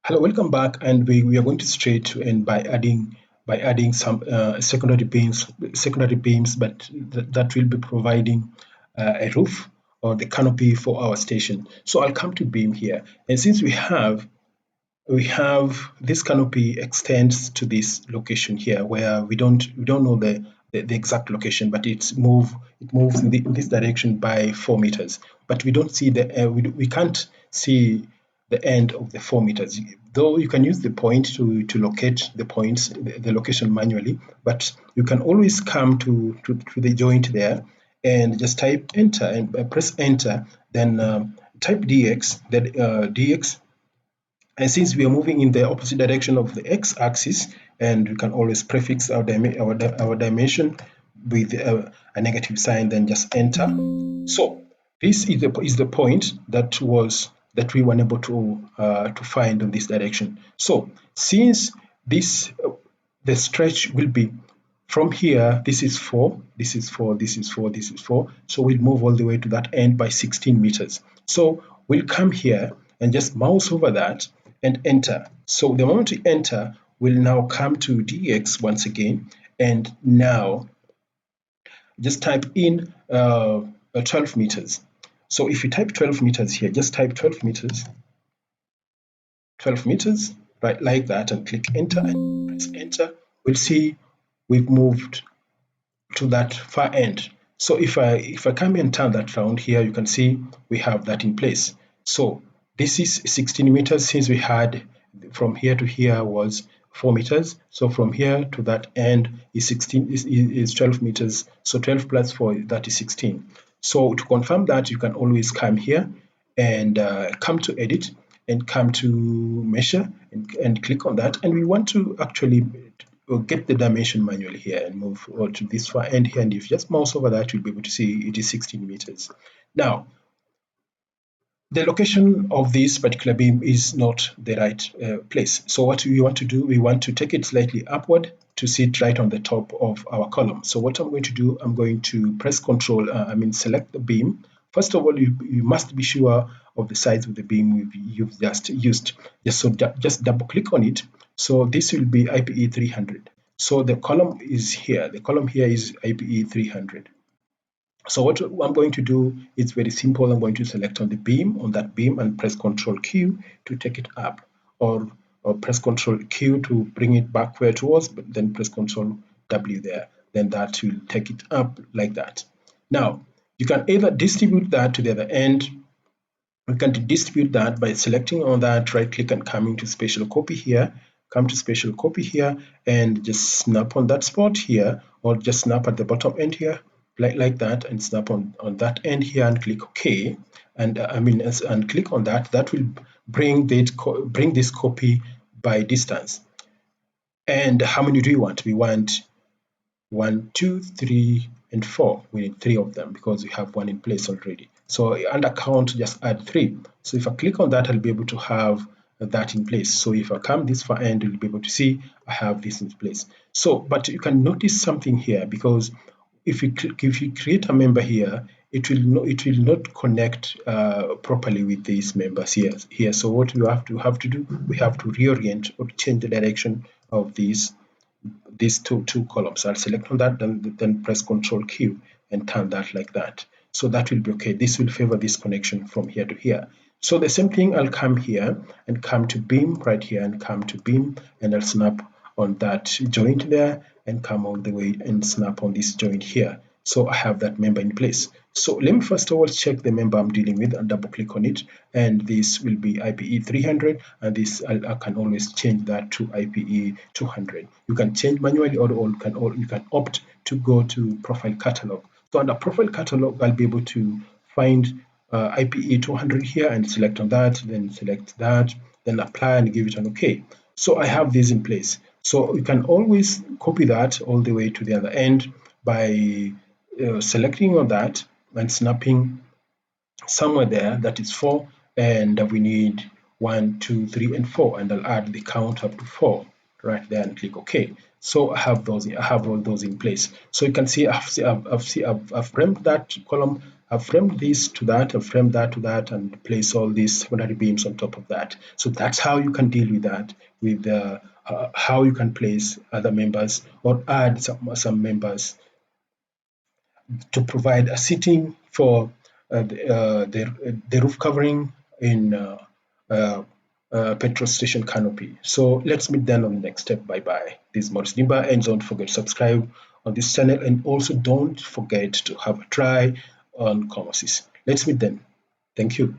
Hello, welcome back, and we are going to straight to end by adding some secondary beams, but that will be providing a roof or the canopy for our station. So I'll come to beam here, and since we have this canopy extends to this location here where we don't know the exact location, but it moves in this direction by 4 meters, but we don't see we can't see the end of the 4 meters, though you can use the point to locate the points, the location manually, but you can always come to the joint there and just type enter and press enter, then type dx, that dx. And since we are moving in the opposite direction of the x-axis, and we can always prefix our dimension with a negative sign, then just enter. So this is the point that we were able to find on this direction. So since this the stretch will be from here, this is 4, this is 4, this is 4, this is 4. So we'll move all the way to that end by 16 meters. So we'll come here and just mouse over that and enter. So the moment we enter, we'll now come to dx once again, and now just type in 12 meters. So if you type 12 meters here, just type 12 meters, right, like that, and click enter and press enter. We'll see we've moved to that far end. So if I come and turn that round here, you can see we have that in place. So this is 16 meters, since we had from here to here was 4 meters. So from here to that end is 12 meters. So 12 plus 4, that is 16. So to confirm that, you can always come here and come to edit and come to measure and click on that. And we want to actually get the dimension manually here and move to this far end here. And if you just mouse over that, you'll be able to see it is 16 meters. Now, the location of this particular beam is not the right place. So what we want to do, we want to take it slightly upward to sit right on the top of our column. So what I'm going to do, I'm going to press Control, select the beam. First of all, you must be sure of the size of the beam you've just used. Just double click on it. So this will be IPE 300. So the column is here. The column here is IPE 300. So what I'm going to do is very simple. I'm going to select on that beam, and press Control Q to take it up, or press Control Q to bring it back where it was, but then press Control W there. Then that will take it up like that. Now, you can either distribute that to the other end. We can distribute that by selecting on that, right click and coming to Spatial Copy here. Come to Spatial Copy here and just snap on that spot here, or just snap at the bottom end here, like that, and snap on that end here and click OK. And and click on that. That will bring this copy by distance. And how many do you want? We want 1, 2, 3, and 4. We need 3 of them because we have one in place already. So under count, just add 3. So if I click on that, I'll be able to have that in place. So if I come this far end, you'll be able to see I have this in place. So, but you can notice something here, because if you create a member here, it will not connect properly with these members here. So what we have to do, we have to reorient or change the direction of these two columns. I'll select on that, then press Control Q and turn that like that. So that will be okay. This will favor this connection from here to here. So the same thing, I'll come here and come to beam right here, and come to beam, and I'll snap on that joint there and come all the way and snap on this joint here. So I have that member in place. So let me first of all check the member I'm dealing with and double click on it, and this will be IPE 300, and this I can always change that to IPE 200. You can change manually, or you can opt to go to Profile Catalog. So under Profile Catalog, I'll be able to find IPE 200 here and select on that, then select that, then apply and give it an OK. So I have this in place. So you can always copy that all the way to the other end by selecting on that and snapping somewhere there. That is 4, and we need 1, 2, 3, and 4, and I'll add the count up to 4 right there and click OK. So I have those. I have all those in place. So you can see I've framed that column. I've framed this to that. I've framed that to that, and place all these secondary beams on top of that. So that's how you can deal with that. With how you can place other members or add some members to provide a seating for the roof covering in petrol station canopy. So let's meet then on the next step. Bye bye. This is Maurice Nimba, and don't forget to subscribe on this channel, and also don't forget to have a try on COMOSYS. Let's meet then. Thank you.